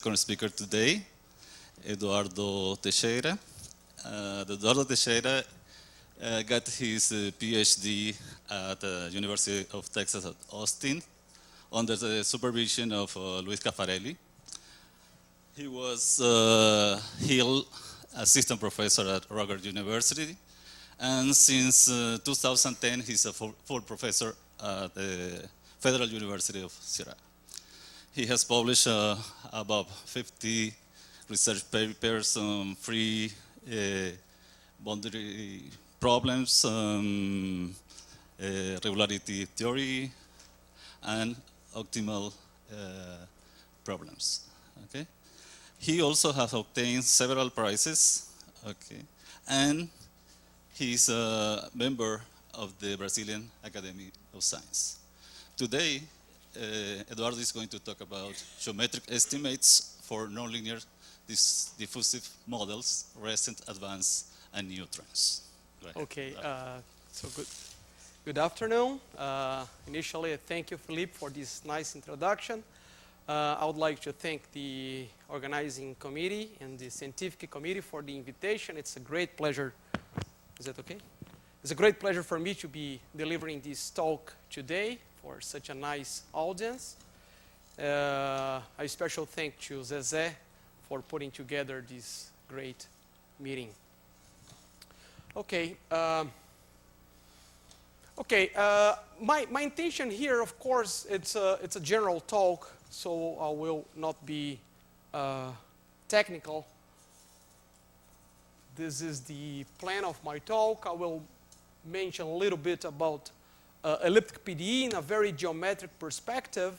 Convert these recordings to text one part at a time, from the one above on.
second speaker today, Eduardo Teixeira. Eduardo Teixeira got his PhD at the University of Texas at Austin under the supervision of Luis Caffarelli. He was Hill assistant professor at Rutgers University, and since 2010 he's a full professor at the Federal University of Sierra. He has published about 50 research papers on free boundary problems, regularity theory, and optimal problems. Okay. He also has obtained several prizes. Okay, and he's a member of the Brazilian Academy of Science. Today, Eduardo is going to talk about geometric estimates for nonlinear diffusive models, recent, advanced, and new trends. Okay, so good afternoon. Initially, thank you, Philippe, for this nice introduction. I would like to thank the organizing committee and the scientific committee for the invitation. It's a great pleasure. Is that okay? It's a great pleasure for me to be delivering this talk today for such a nice audience. A special thank to Zezé for putting together this great meeting. Okay. My intention here, of course, it's a general talk, so I will not be technical. This is the plan of my talk. I will mention a little bit about elliptic PDE in a very geometric perspective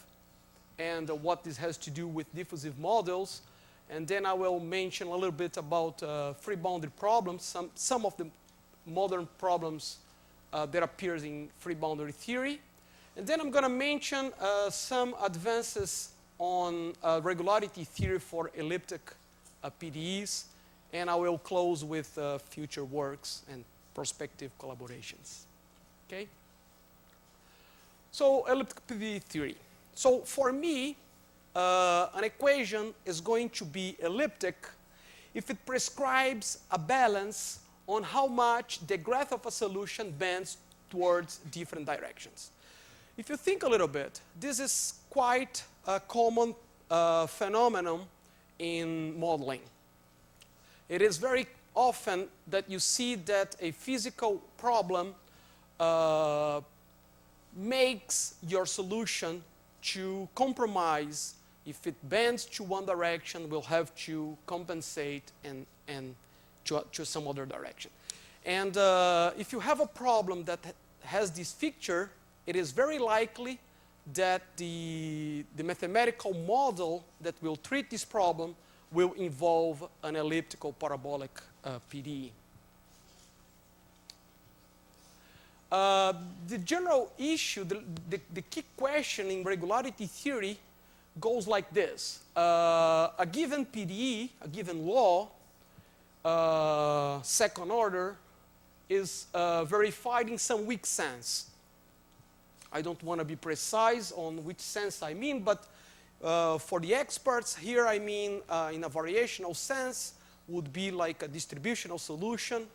and what this has to do with diffusive models. And then I will mention a little bit about free boundary problems, some of the modern problems that appears in free boundary theory. And then I'm going to mention some advances on regularity theory for elliptic PDEs. And I will close with future works and prospective collaborations. Okay? So elliptic PDE theory. So for me, an equation is going to be elliptic if it prescribes a balance on how much the graph of a solution bends towards different directions. If you think a little bit, this is quite a common phenomenon in modeling. It is very often that you see that a physical problem makes your solution to compromise. If it bends to one direction, we'll have to compensate and to some other direction. And if you have a problem that has this feature, it is very likely that the mathematical model that will treat this problem will involve an elliptical parabolic PDE. The general issue, the key question in regularity theory goes like this. A given PDE, a given law, second order, is verified in some weak sense. I don't want to be precise on which sense I mean, but for the experts here, I mean in a variational sense would be like a distributional solution.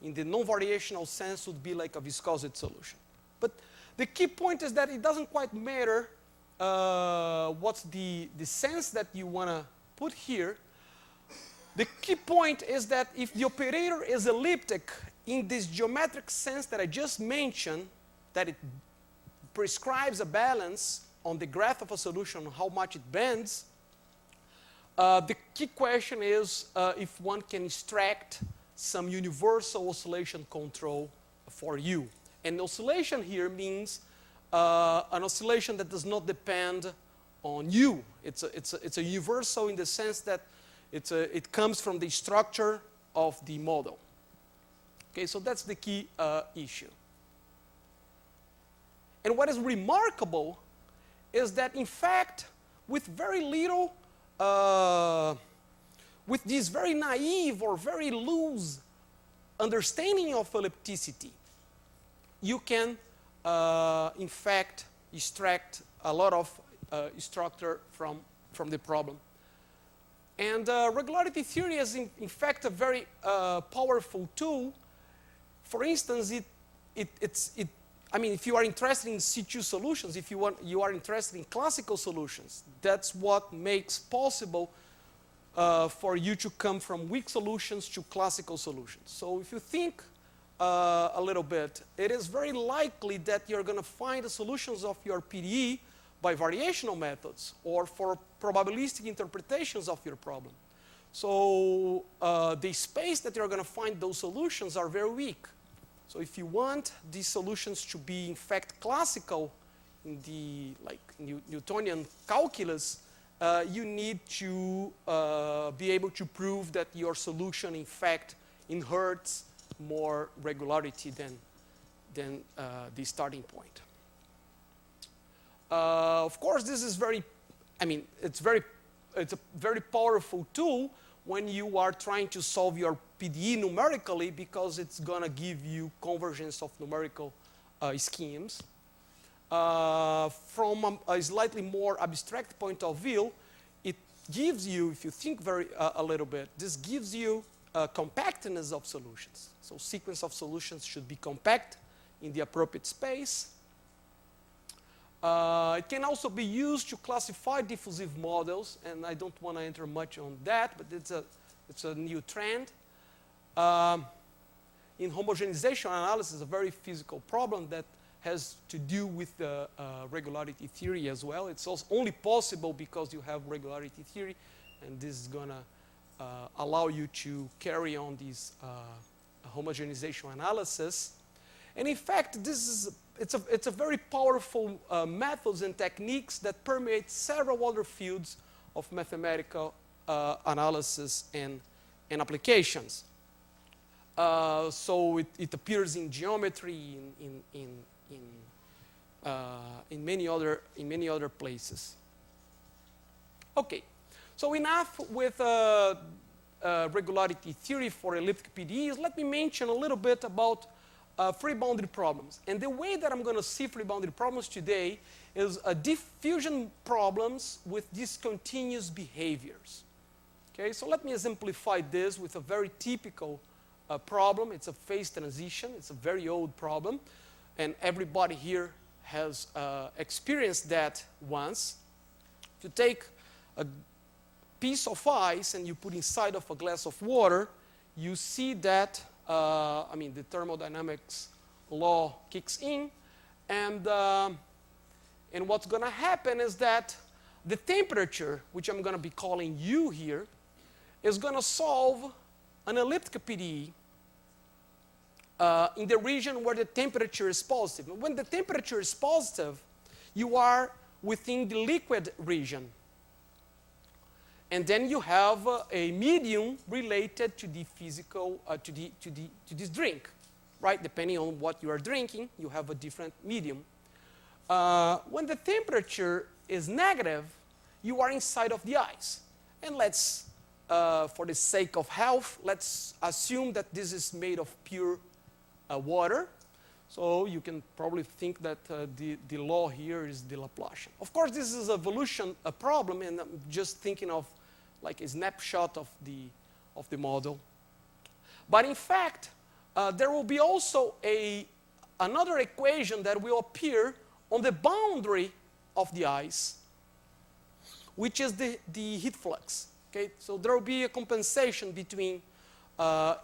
In the non-variational sense would be like a viscosity solution. But the key point is that it doesn't quite matter what's the sense that you want to put here. The key point is that if the operator is elliptic in this geometric sense that I just mentioned, that it prescribes a balance on the graph of a solution, how much it bends, the key question is if one can extract some universal oscillation control for you. And oscillation here means an oscillation that does not depend on you. It's a universal in the sense that it comes from the structure of the model. Okay, so that's the key issue. And what is remarkable is that, in fact, with very little, with this very naive or very loose understanding of ellipticity, you can, in fact, extract a lot of structure from the problem. And regularity theory is, in fact, a very powerful tool. For instance, I mean, if you are interested in situ solutions, if you are interested in classical solutions, that's what makes possible for you to come from weak solutions to classical solutions. So if you think a little bit, it is very likely that you're going to find the solutions of your PDE by variational methods or for probabilistic interpretations of your problem. So the space that you're going to find those solutions are very weak. So if you want these solutions to be in fact classical in the Newtonian calculus, you need to be able to prove that your solution in fact inherits more regularity than the starting point. Of course, this is it's a very powerful tool when you are trying to solve your PDE numerically, because it's going to give you convergence of numerical schemes. From a slightly more abstract point of view, it gives you, if you think a little bit, this gives you compactness of solutions. So sequence of solutions should be compact in the appropriate space. It can also be used to classify diffusive models, and I don't want to enter much on that, but it's a new trend. In homogenization analysis, a very physical problem that has to do with the regularity theory as well. It's also only possible because you have regularity theory, and this is going to allow you to carry on these homogenization analysis. And in fact, it's a very powerful methods and techniques that permeate several other fields of mathematical analysis and applications. So it appears in geometry, in many other places. Okay, so enough with regularity theory for elliptic PDEs. Let me mention a little bit about free boundary problems. And the way that I'm going to see free boundary problems today is diffusion problems with discontinuous behaviors. Okay, so let me exemplify this with a very typical problem. It's a phase transition. It's a very old problem, and everybody here has experienced that once. If you take a piece of ice and you put inside of a glass of water, you see that the thermodynamics law kicks in, and what's going to happen is that the temperature, which I'm going to be calling U here, is going to solve an elliptic PDE in the region where the temperature is positive. When the temperature is positive, you are within the liquid region. And then you have a medium related to the physical, to this drink, right? Depending on what you are drinking, you have a different medium. When the temperature is negative, you are inside of the ice. And let's, for the sake of health, let's assume that this is made of pure water. So you can probably think that the law here is the Laplacian. Of course, this is evolution a problem, and I'm just thinking of like a snapshot of the model. But in fact, there will be also another equation that will appear on the boundary of the ice, which is the heat flux. Okay? So there will be a compensation between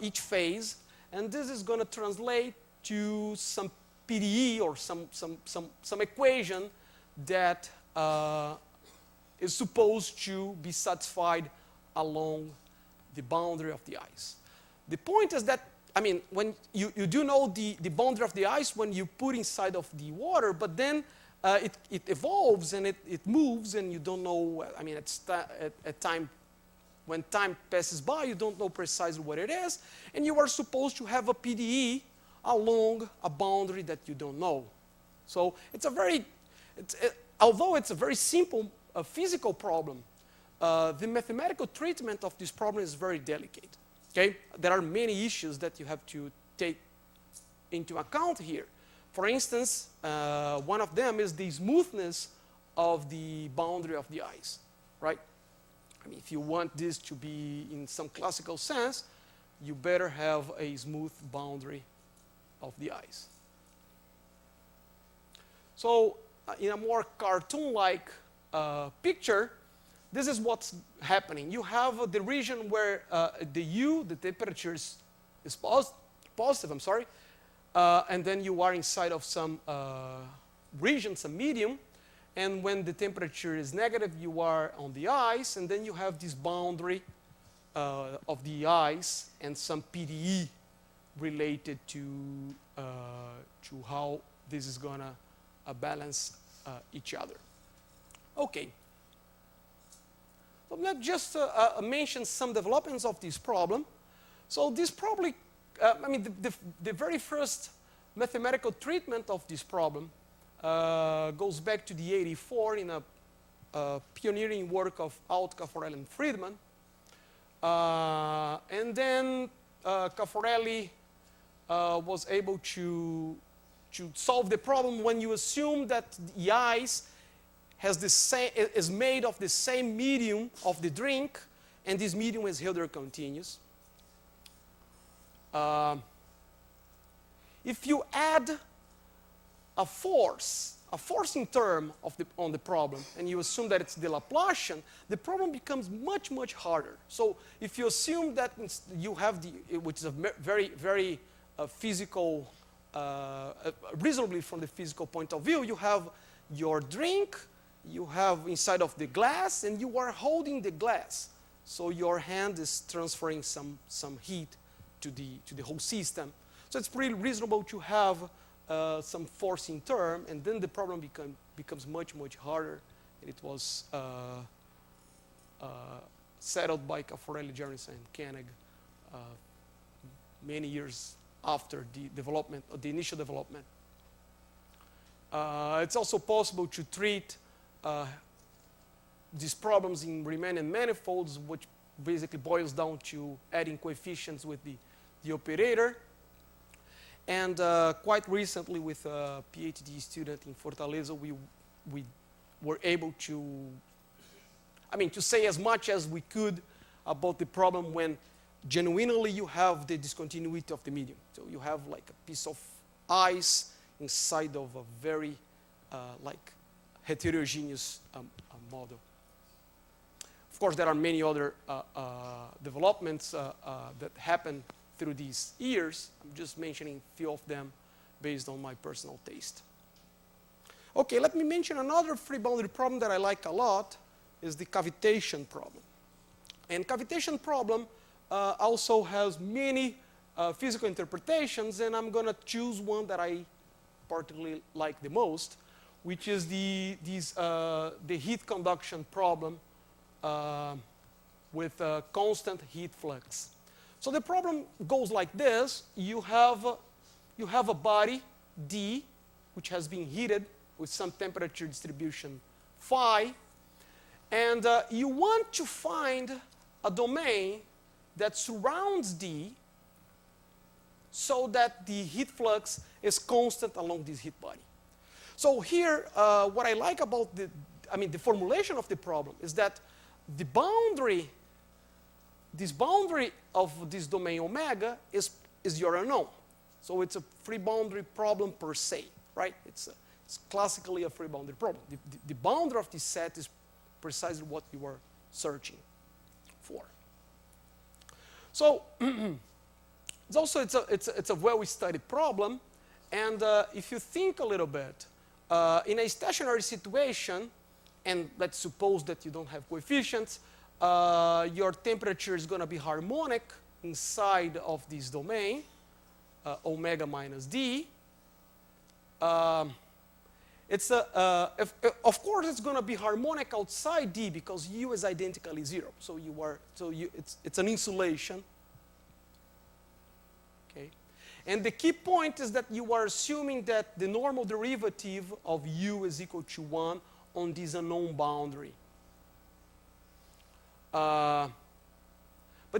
each phase, and this is going to translate to some PDE or some equation that is supposed to be satisfied along the boundary of the ice. The point is that, when you do know the boundary of the ice when you put inside of the water, but then it evolves and it moves, and you don't know, at time, when time passes by, you don't know precisely what it is, and you are supposed to have a PDE along a boundary that you don't know. So although it's a very simple physical problem, the mathematical treatment of this problem is very delicate. Okay? There are many issues that you have to take into account here. For instance, one of them is the smoothness of the boundary of the ice, right? I mean, if you want this to be in some classical sense, you better have a smooth boundary of the ice. So in a more cartoon-like picture, this is what's happening. You have the region where the temperature is positive, I'm sorry, and then you are inside of some region, some medium, and when the temperature is negative, you are on the ice, and then you have this boundary of the ice and some PDE related to how this is going to balance each other. Okay. So let's just mention some developments of this problem. So this probably, I mean, the very first mathematical treatment of this problem goes back to the 84 in a pioneering work of Alt, Caffarelli, and Friedman. And then Caffarelli was able to solve the problem when you assume that the ice has the same, is made of the same medium of the drink, and this medium is Hilbert continuous. If you add a forcing term on the problem, and you assume that it's the Laplacian, the problem becomes much, much harder. So if you assume that you have which is a very, very physical, reasonably from the physical point of view, you have your drink, you have inside of the glass, and you are holding the glass. So your hand is transferring some heat to the whole system. So it's pretty reasonable to have some forcing term, and then the problem becomes much, much harder. And it was settled by Caffarelli, Jernison, and Koenig many years after the development, or the initial development. It's also possible to treat these problems in Riemannian manifolds, which basically boils down to adding coefficients with the operator. And quite recently, with a PhD student in Fortaleza, we were able to, to say as much as we could about the problem when genuinely you have the discontinuity of the medium. So you have like a piece of ice inside of a very heterogeneous model. Of course, there are many other developments that happen through these years. I'm just mentioning a few of them based on my personal taste. Okay, let me mention another free boundary problem that I like a lot, is the cavitation problem. And cavitation problem also has many physical interpretations, and I'm going to choose one that I particularly like the most, which is the heat conduction problem with constant heat flux. So the problem goes like this. You have a body, D, which has been heated with some temperature distribution phi, and you want to find a domain that surrounds D so that the heat flux is constant along this heat body. So here, what I like about the formulation of the problem is that the boundary, this boundary of this domain omega is your unknown. So it's a free boundary problem per se, right? It's classically a free boundary problem. The boundary of this set is precisely what you are searching for. So it's a well-studied problem, and if you think a little bit, in a stationary situation, and let's suppose that you don't have coefficients, your temperature is going to be harmonic inside of this domain, omega minus D. Of course, it's going to be harmonic outside D because U is identically 0. So it's an insulation. Okay, and the key point is that you are assuming that the normal derivative of U is equal to 1 on this unknown boundary. But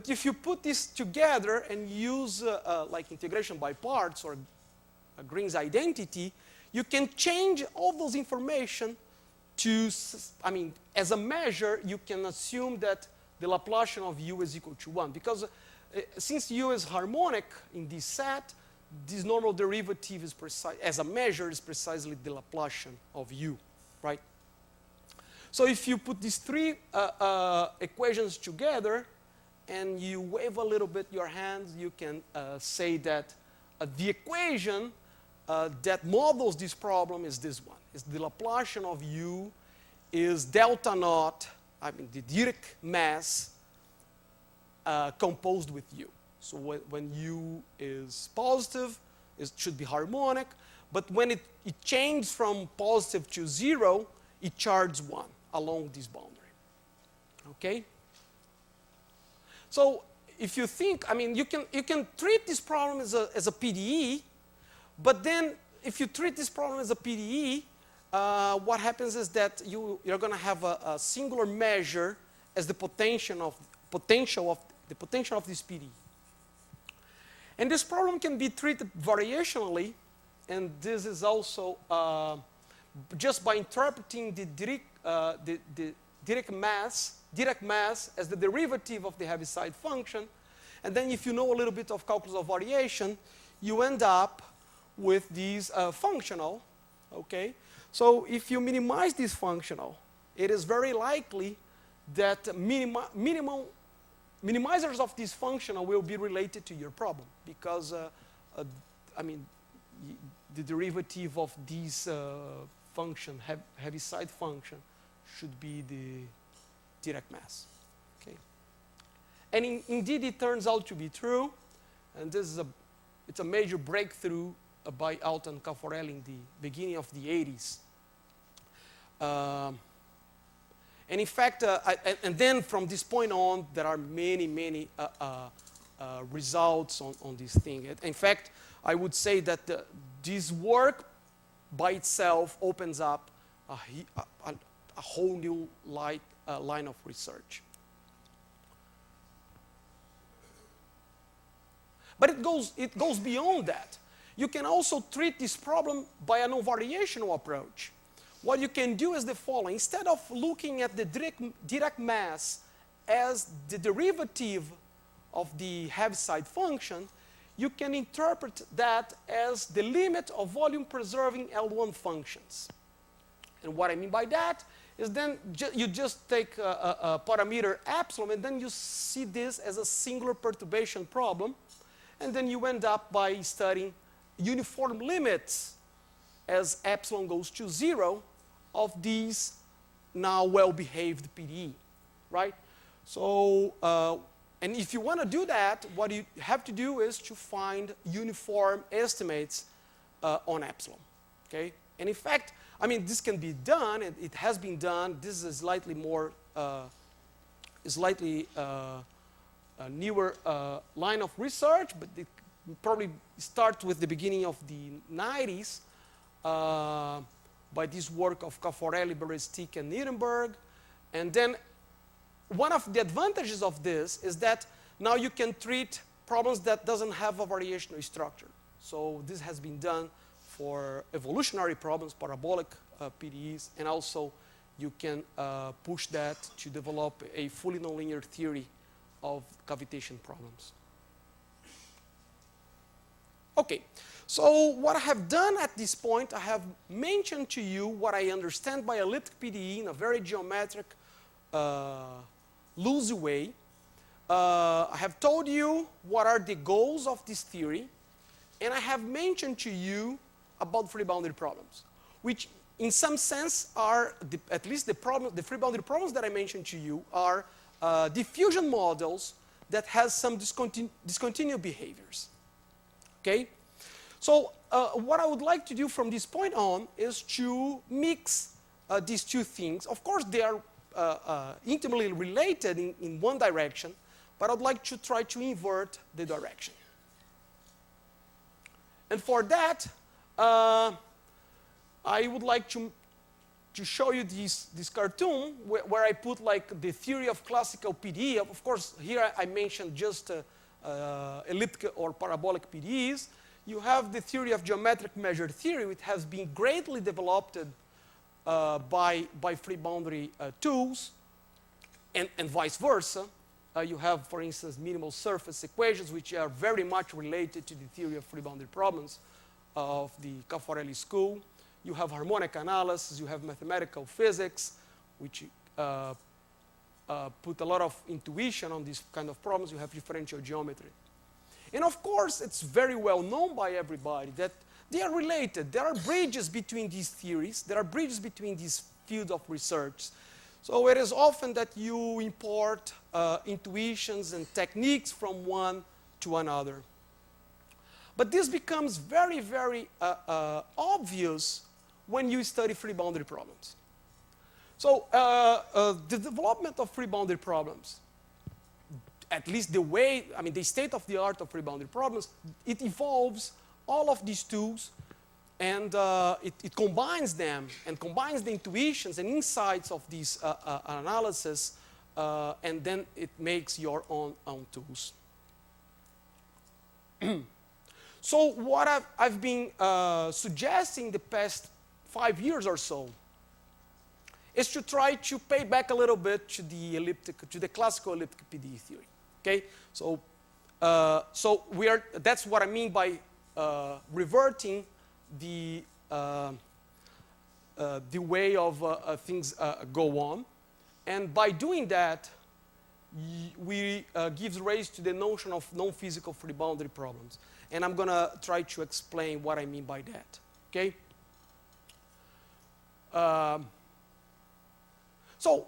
if you put this together and use like integration by parts or Green's identity, you can change all those information to, as a measure, you can assume that the Laplacian of u is equal to 1. Because since u is harmonic in this set, this normal derivative is precise, as a measure, is precisely the Laplacian of u, right? So if you put these three equations together and you wave a little bit your hands, you can say that the equation that models this problem is this one. It's the Laplacian of u is delta naught, I mean the Dirac mass composed with u. So when u is positive, it should be harmonic. But when it changes from positive to 0, it charges 1 along this boundary. Okay? So if you think, I mean, you can treat this problem as a PDE, but then if you treat this problem as a PDE, what happens is that you're going to have a singular measure as the potential of this PDE. And this problem can be treated variationally, and this is also just by interpreting the Dirac mass as the derivative of the Heaviside function. And then if you know a little bit of calculus of variation, you end up with these functional, okay? So if you minimize this functional, it is very likely that minimizers of this functional will be related to your problem, because I mean, the derivative of this function, Heaviside function, should be the Dirac mass. Okay, and indeed it turns out to be true, and this is it's a major breakthrough by Alton Caffarelli in the beginning of the 80s. And in fact, and then from this point on, there are many results on this thing. In fact, I would say that this work by itself opens up a whole new line of research. But it goes beyond that. You can also treat this problem by a non-variational approach. What you can do is the following. Instead of looking at the Dirac mass as the derivative of the Heaviside function, you can interpret that as the limit of volume-preserving L1 functions. And what I mean by that is then you just take a parameter epsilon, and then you see this as a singular perturbation problem, and then you end up by studying uniform limits as epsilon goes to 0 of these now well-behaved PDE, right? So, and if you want to do that, what you have to do is to find uniform estimates on epsilon, okay? And in fact, I mean, this can be done, and it has been done. This is a slightly more, newer line of research, but it probably starts with the beginning of the 90s. By this work of Caffarelli, Berestik, and Nirenberg. And then one of the advantages of this is that now you can treat problems that doesn't have a variational structure. So this has been done for evolutionary problems, parabolic PDEs, and also you can push that to develop a fully nonlinear theory of cavitation problems. Okay. So what I have done at this point, I have mentioned to you what I understand by elliptic PDE in a very geometric, loose way. I have told you what are the goals of this theory, and I have mentioned to you about free boundary problems, which in some sense are, at least the free boundary problems that I mentioned to you are diffusion models that has some discontinuous behaviors. Okay? So what I would like to do from this point on is to mix these two things. Of course, they are intimately related in one direction, but I'd like to try to invert the direction. And for that, I would like to show you this cartoon where I put like the theory of classical PDE. Of course, here I mentioned just elliptic or parabolic PDEs. You have the theory of geometric measure theory, which has been greatly developed by free boundary tools. and vice versa. You have, for instance, minimal surface equations, which are very much related to the theory of free boundary problems of the Caffarelli school. You have harmonic analysis, you have mathematical physics, which put a lot of intuition on these kind of problems. You have differential geometry. And of course, it's very well known by everybody that they are related. There are bridges between these theories. There are bridges between these fields of research. So it is often that you import intuitions and techniques from one to another. But this becomes very, very obvious when you study free boundary problems. So the development of free boundary problems, at least the way, I mean, the state of the art of free boundary problems, it evolves all of these tools, and it combines them and combines the intuitions and insights of these analysis, and then it makes your own tools. So what I've been suggesting the past 5 years or so is to try to pay back a little bit to the classical elliptic PDE theory. Okay, so that's what I mean by reverting the way of things go on, and by doing that, we gives rise to the notion of non-physical free boundary problems, and I'm going to try to explain what I mean by that. Okay. So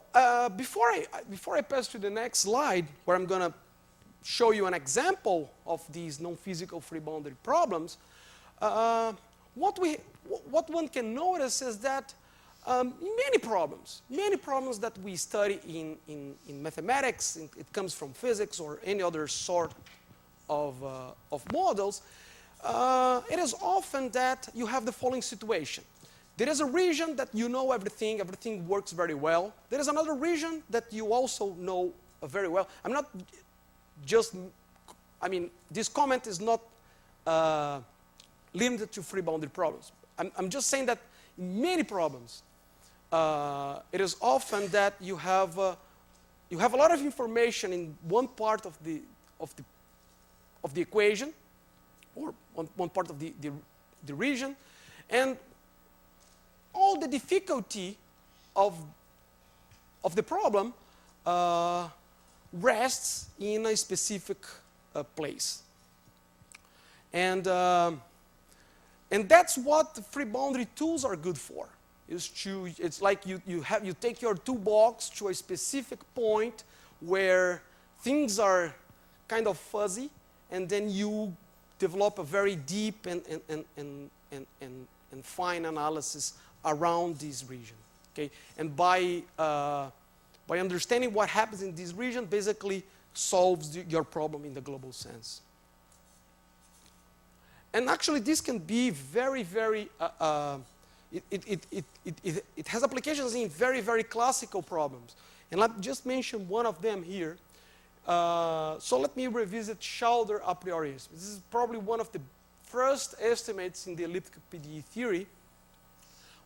before I pass to the next slide, where I'm going to show you an example of these non-physical free boundary problems, what one can notice is that many problems that we study in mathematics, it comes from physics or any other sort of models, it is often that you have the following situation. There is a region that you know everything works very well. There is another region that you also know very well. I'm not just, I mean, this comment is not limited to free boundary problems. I'm just saying that in many problems, it is often that you have a lot of information in one part of the equation, or one part of the region, and all the difficulty of the problem rests in a specific place, and that's what free boundary tools are good for. It's like you take your toolbox to a specific point where things are kind of fuzzy, and then you develop a very deep and fine analysis around this region. Okay, and by understanding what happens in this region, basically solves your problem in the global sense. And actually, this can be very, very. It has applications in very, very classical problems, and I'll just mention one of them here. So let me revisit Schauder a priori. This is probably one of the first estimates in the elliptic PDE theory,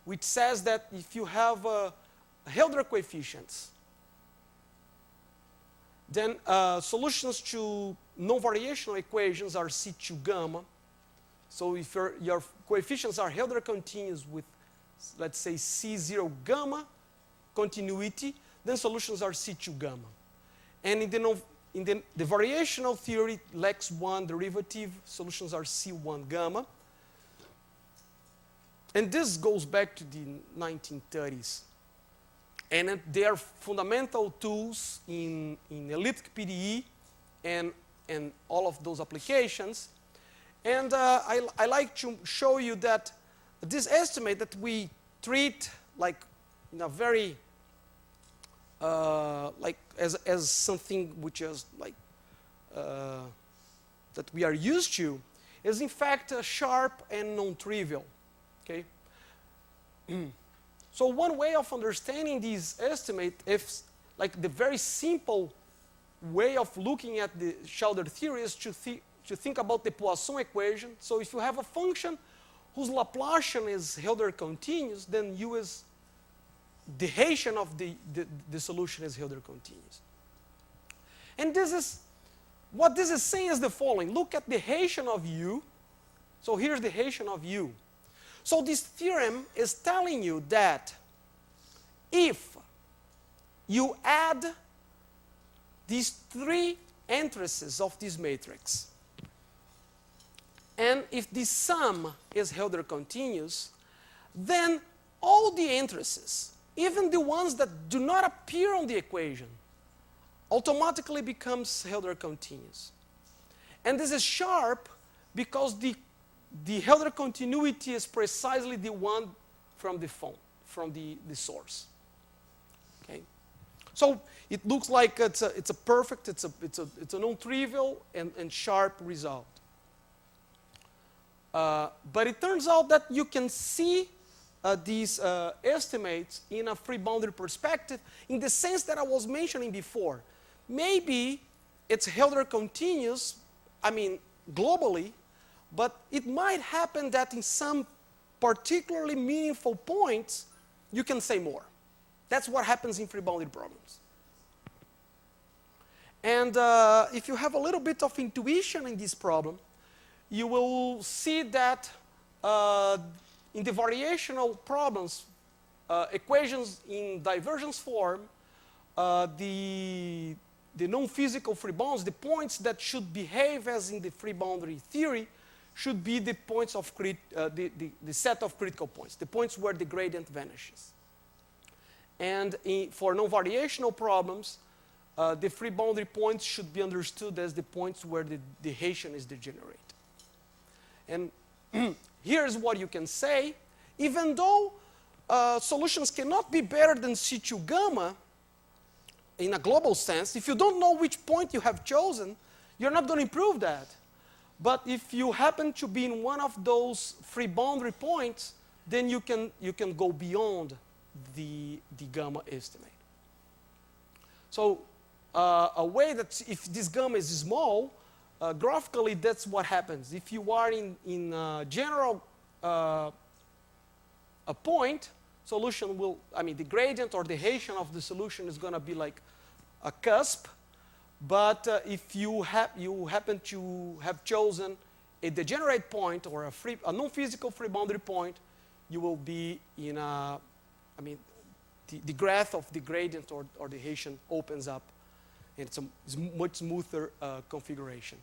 which says that if you have Hilbert coefficients, then solutions to non-variational equations are C2 gamma. So if your coefficients are Hilbert continuous with, let's say, C0 gamma continuity, then solutions are C2 gamma. And in the variational theory, Lex1 derivative, solutions are C1 gamma. And this goes back to the 1930s. And they are fundamental tools in elliptic PDE and all of those applications. And I like to show you that this estimate that we treat like in a very like as something which is like that we are used to is in fact sharp and non-trivial. Okay. So one way of understanding this estimate, if like the very simple way of looking at the Schauder theory is to think about the Poisson equation. So if you have a function whose Laplacian is Hilbert continuous, then U is the Hessian of the solution is Hilbert continuous. And this is, what this is saying is the following. Look at the Hessian of U. So here's the Hessian of U. So this theorem is telling you that if you add these three entrances of this matrix, and if the sum is Hilbert continuous, then all the entrances, even the ones that do not appear on the equation, automatically becomes Hilbert continuous. And this is sharp because the Hilbert continuity is precisely the one from the phone, from the source. Okay? So it looks like it's a perfect, it's a non-trivial and sharp result. But it turns out that you can see these estimates in a free boundary perspective in the sense that I was mentioning before. Maybe it's Hilbert continuous, I mean, globally, but it might happen that in some particularly meaningful points, you can say more. That's what happens in free boundary problems. And if you have a little bit of intuition in this problem, you will see that in the variational problems, equations in divergence form, the non-physical free bounds, the points that should behave as in the free boundary theory, should be the points of the set of critical points, the points where the gradient vanishes. And for non-variational problems, the free boundary points should be understood as the points where the Hessian is degenerate. And here's what you can say. Even though solutions cannot be better than C2 gamma in a global sense, if you don't know which point you have chosen, you're not going to improve that. But if you happen to be in one of those free boundary points, then you can go beyond the gamma estimate. So a way that if this gamma is small, graphically, that's what happens. If you are in general a point, solution will, I mean, the gradient or the Hessian of the solution is going to be like a cusp. But if you happen to have chosen a degenerate point or a non-physical free boundary point, you will be in a, I mean, the graph of the gradient or the Hessian opens up, and it's a much smoother configuration.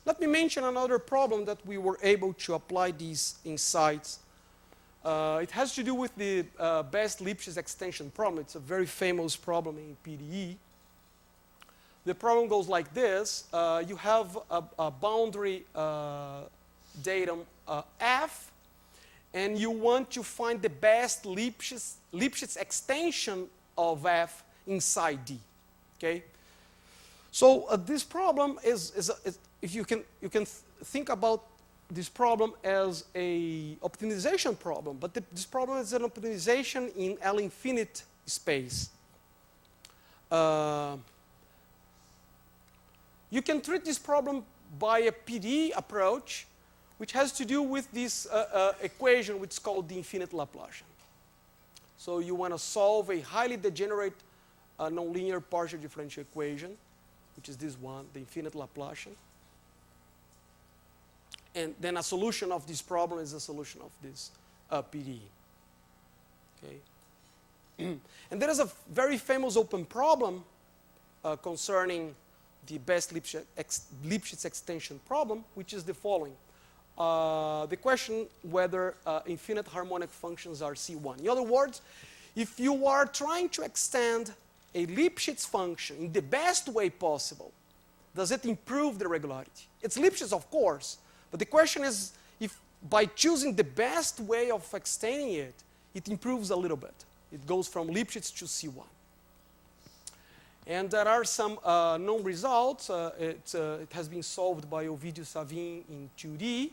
Let me mention another problem that we were able to apply these insights. It has to do with the best Lipschitz extension problem. It's a very famous problem in PDE. The problem goes like this. You have a boundary datum F, and you want to find the best Lipschitz extension of F inside D. Okay? So this problem is if you can think about this problem as a optimization problem, but this problem is an optimization in L infinite space. You can treat this problem by a PDE approach, which has to do with this equation, which is called the infinite Laplacian. So you want to solve a highly degenerate nonlinear partial differential equation, which is this one, the infinite Laplacian. And then a solution of this problem is a solution of this PDE. Okay? And there is a very famous open problem concerning the best Lipschitz extension problem, which is the following. The question whether infinite harmonic functions are C1. In other words, if you are trying to extend a Lipschitz function in the best way possible, does it improve the regularity? It's Lipschitz, of course, but the question is if by choosing the best way of extending it, it improves a little bit. It goes from Lipschitz to C1. And there are some known results. It has been solved by Ovidio Savin in 2D.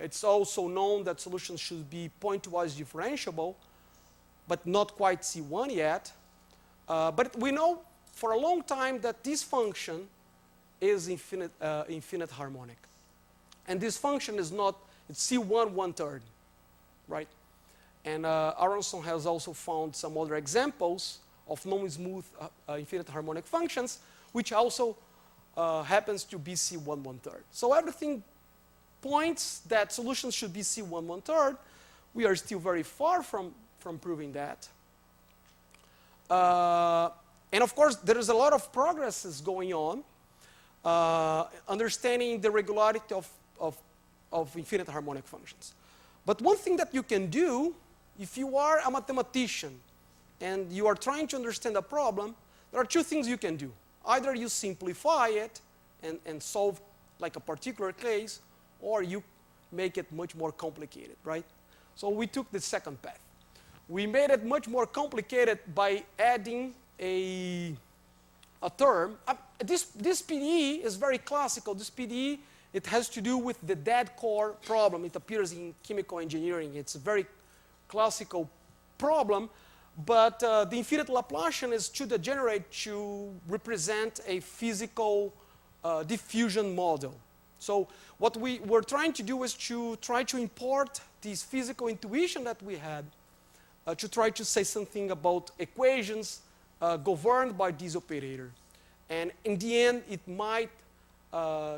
It's also known that solutions should be point-wise differentiable, but not quite C1 yet. But we know for a long time that this function is infinite harmonic. And this function is not, it's C1 1/3. right? And Aronson has also found some other examples of non-smooth infinite harmonic functions, which also happens to be C1 1/3. So everything points that solutions should be C1 1/3. We are still very far from proving that. And of course, there is a lot of progresses going on, understanding the regularity of infinite harmonic functions. But one thing that you can do, if you are a mathematician and you are trying to understand a problem, there are two things you can do. Either you simplify it and solve like a particular case, or you make it much more complicated, right? So we took the second path. We made it much more complicated by adding a term. This PDE is very classical. This PDE, it has to do with the dead core problem. It appears in chemical engineering. It's a very classical problem, but the infinite Laplacian is too degenerate to represent a physical diffusion model. So what we were trying to do is to try to import this physical intuition that we had to try to say something about equations governed by this operator. And in the end, it might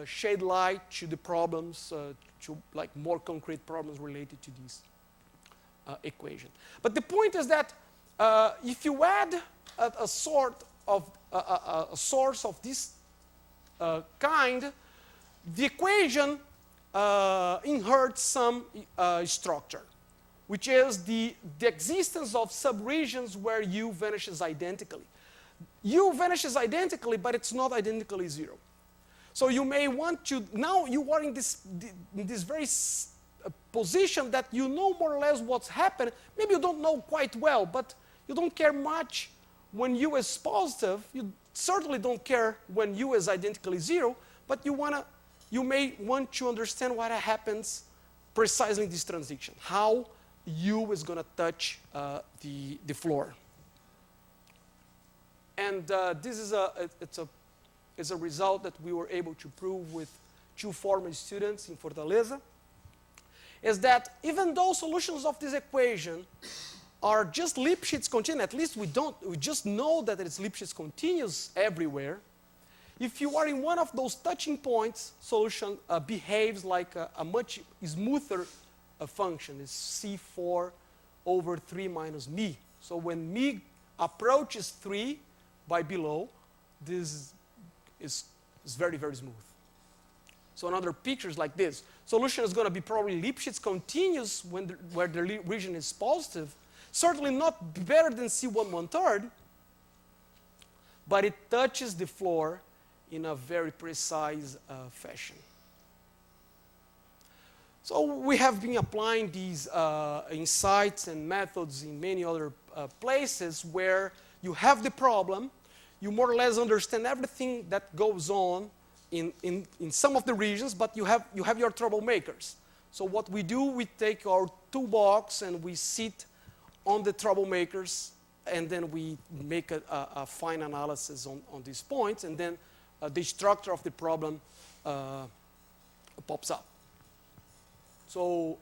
shed light to the problems, to like more concrete problems related to this equation. But the point is that if you add a source of this kind, the equation inherits some structure, which is the existence of subregions where U vanishes identically. U vanishes identically, but it's not identically zero. So you may want to, now you are in this very position that you know more or less what's happened. Maybe you don't know quite well, but you don't care much when U is positive. You certainly don't care when U is identically zero, but you may want to understand what happens precisely in this transition, how U is going to touch the floor. And this is a result that we were able to prove with two former students in Fortaleza, is that even though solutions of this equation are just Lipschitz continuous, at least we just know that it's Lipschitz continuous everywhere. If you are in one of those touching points, solution behaves like a much smoother function. It's C4 over 3 minus me. So when me approaches 3 by below, this is very, very smooth. So another picture is like this. Solution is going to be probably Lipschitz continuous where the region is positive. Certainly not better than C1 1/3, but it touches the floor in a very precise fashion. So we have been applying these insights and methods in many other places where you have the problem, you more or less understand everything that goes on in some of the regions, but you have your troublemakers. So what we do, we take our toolbox and we sit on the troublemakers, and then we make a fine analysis on these points, and then the structure of the problem pops up. So,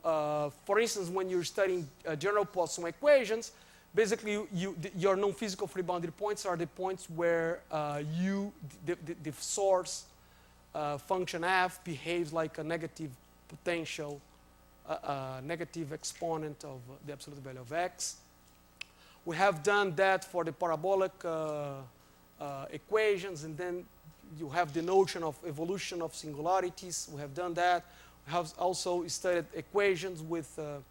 for instance, when you're studying general Poisson equations, basically your non-physical free boundary points are the points where the source function f behaves like a negative potential, negative exponent of the absolute value of x. We have done that for the parabolic equations, and then you have the notion of evolution of singularities. We have done that. We have also studied equations with the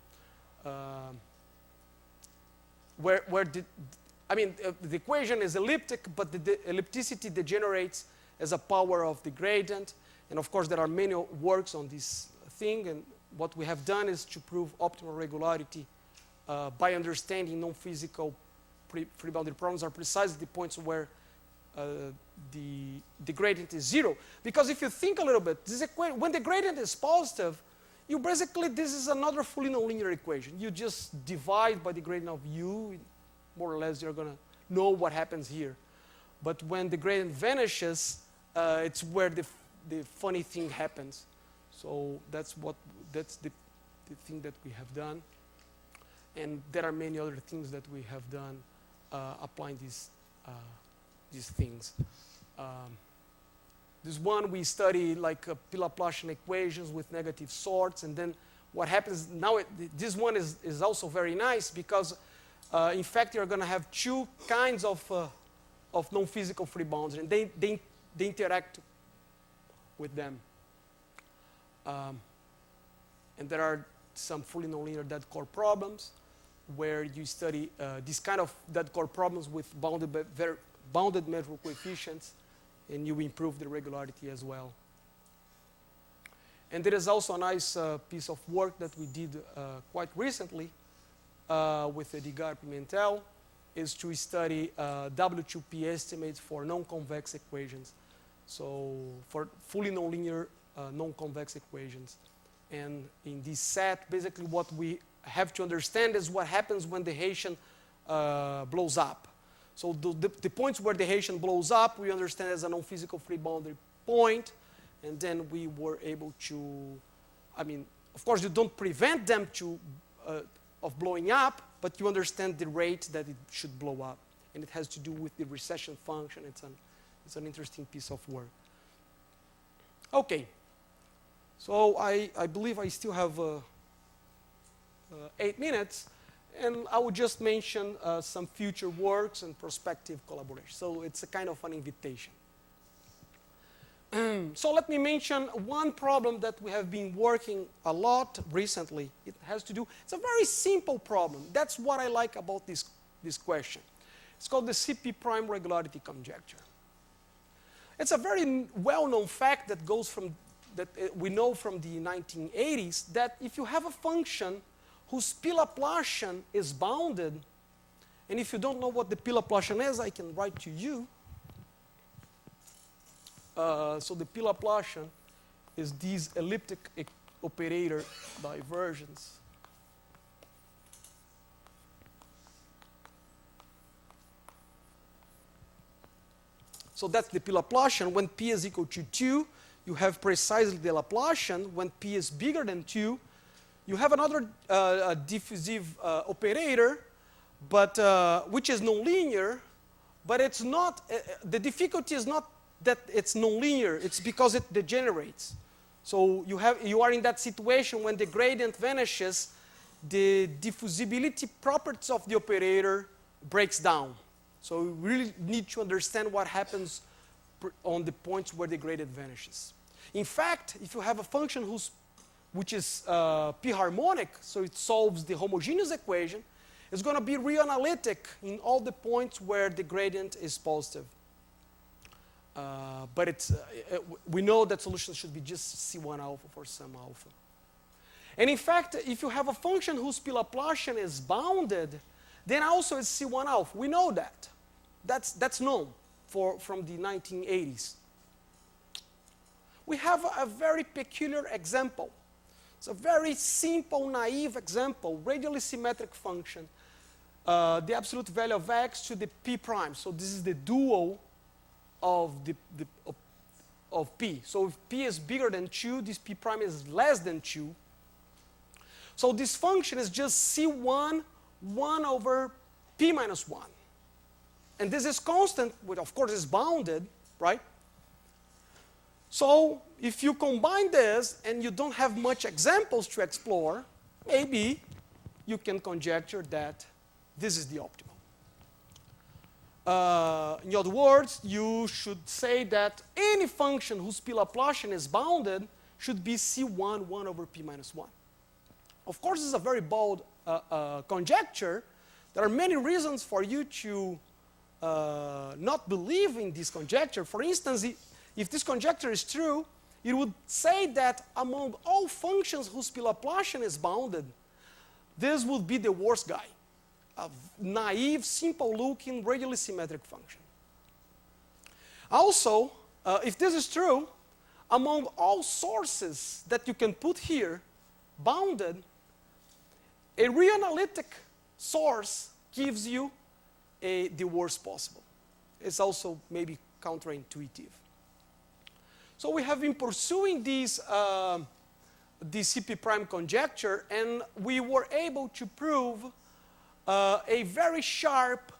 equation is elliptic, but the ellipticity degenerates as a power of the gradient. And of course, there are many works on this thing. And what we have done is to prove optimal regularity by understanding non-physical free boundary problems are precisely the points where the gradient is zero. Because if you think a little bit, when the gradient is positive, you basically, this is another fully nonlinear equation. You just divide by the gradient of u, more or less you're going to know what happens here. But when the gradient vanishes, it's where the funny thing happens. So that's the thing that we have done. And there are many other things that we have done applying these things. This one we study like Laplacian equations with negative sorts, and then what happens now, this one is also very nice because in fact you're going to have two kinds of non-physical free boundaries, and they interact with them. And there are some fully nonlinear dead core problems where you study this kind of dead core problems with bounded measurable coefficients, and you improve the regularity as well. And there is also a nice piece of work that we did quite recently with Edgar Pimentel, is to study W2P estimates for non-convex equations. So for fully nonlinear non-convex equations. And in this set, basically what we have to understand is what happens when the Haitian blows up. So the points where the Haitian blows up, we understand as a non-physical free boundary point, and then we were able to, I mean, of course you don't prevent them of blowing up, but you understand the rate that it should blow up. And it has to do with the recession function. It's an interesting piece of work. Okay. So I believe I still have 8 minutes, and I will just mention some future works and prospective collaboration. So it's a kind of an invitation. So let me mention one problem that we have been working a lot recently. It has to do, it's a very simple problem. That's what I like about this question. It's called the CP prime regularity conjecture. It's a very well-known fact that goes from, that we know from the 1980s, that if you have a function whose P Laplacian is bounded, and if you don't know what the P Laplacian is, I can write to you. So the P Laplacian is this elliptic operator divergence. So that's the P Laplacian. When P is equal to 2, you have precisely the Laplacian. When P is bigger than 2, you have another diffusive operator, but which is nonlinear, but it's not, the difficulty is not that it's nonlinear, it's because it degenerates. So you are in that situation when the gradient vanishes, the diffusibility properties of the operator breaks down. So you really need to understand what happens on the points where the gradient vanishes. In fact, if you have a function which is p-harmonic, so it solves the homogeneous equation, it's going to be reanalytic in all the points where the gradient is positive. But we know that solutions should be just C1 alpha for some alpha. And in fact, if you have a function whose P Laplacian is bounded, then also it's C1 alpha. We know that. That's known from the 1980s. We have a very peculiar example. It's a very simple, naive example, radially symmetric function. The absolute value of x to the p prime. So this is the dual of p. So if p is bigger than 2, this p prime is less than 2. So this function is just C1, 1 over p minus 1. And this is constant, which of course is bounded, right? So if you combine this and you don't have much examples to explore, maybe you can conjecture that this is the optimal. In other words, you should say that any function whose P Laplacian is bounded should be C1, 1 over p minus 1. Of course, this is a very bold conjecture. There are many reasons for you to not believe in this conjecture. For instance, if this conjecture is true, it would say that among all functions whose P Laplacian is bounded, this would be the worst guy. A naive, simple-looking, radially symmetric function. Also, if this is true, among all sources that you can put here, bounded, a reanalytic source gives you the worst possible. It's also maybe counterintuitive. So we have been pursuing this CP prime conjecture, and we were able to prove a very sharp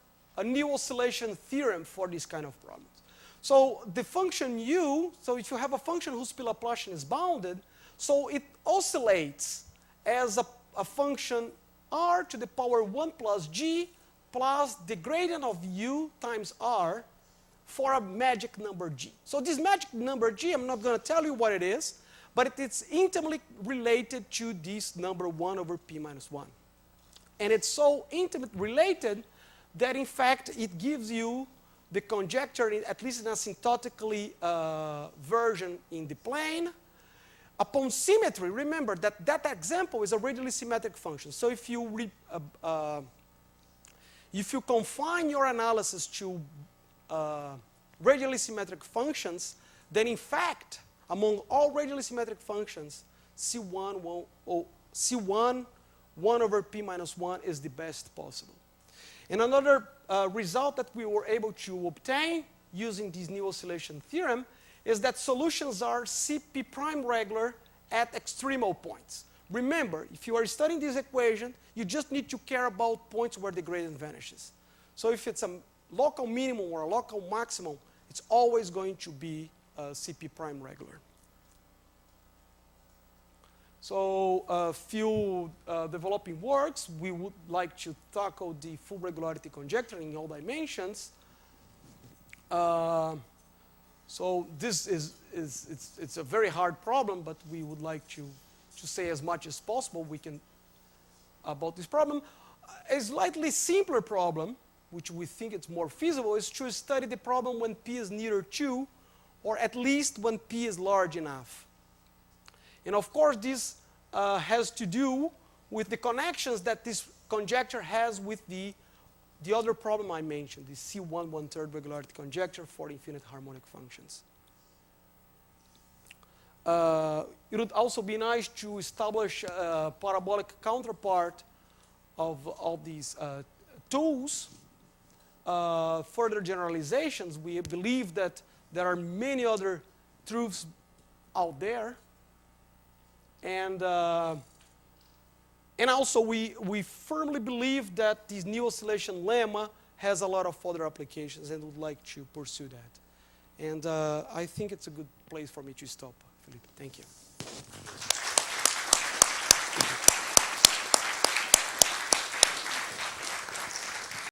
new oscillation theorem for this kind of problems. So the function u, so if you have a function whose P Laplacian is bounded, so it oscillates as a function r to the power 1 plus g plus the gradient of u times r for a magic number g. So this magic number g, I'm not going to tell you what it is, but it's intimately related to this number 1 over p minus 1. And it's so intimately related that, in fact, it gives you the conjecture, at least in asymptotically version in the plane. Upon symmetry, remember that that example is a radially symmetric function. So if you confine your analysis to radially symmetric functions, then in fact, among all radially symmetric functions, C1, 1 over p minus 1 is the best possible. And another result that we were able to obtain using this new oscillation theorem is that solutions are Cp prime regular at extremal points. Remember, if you are studying this equation, you just need to care about points where the gradient vanishes. So if it's a local minimum or a local maximum, it's always going to be Cp prime regular. So a few developing works, we would like to tackle the full regularity conjecture in all dimensions. So this it's a very hard problem, but we would like to say as much as possible we can about this problem. A slightly simpler problem, which we think it's more feasible, is to study the problem when p is near 2, or at least when p is large enough. And of course, this has to do with the connections that this conjecture has with the other problem I mentioned, the C1 1/3 regularity conjecture for infinite harmonic functions. It would also be nice to establish a parabolic counterpart of all these tools. Further generalizations, we believe that there are many other truths out there. And also, we firmly believe that this new oscillation lemma has a lot of other applications and would like to pursue that. And I think it's a good place for me to stop, Felipe. Thank you.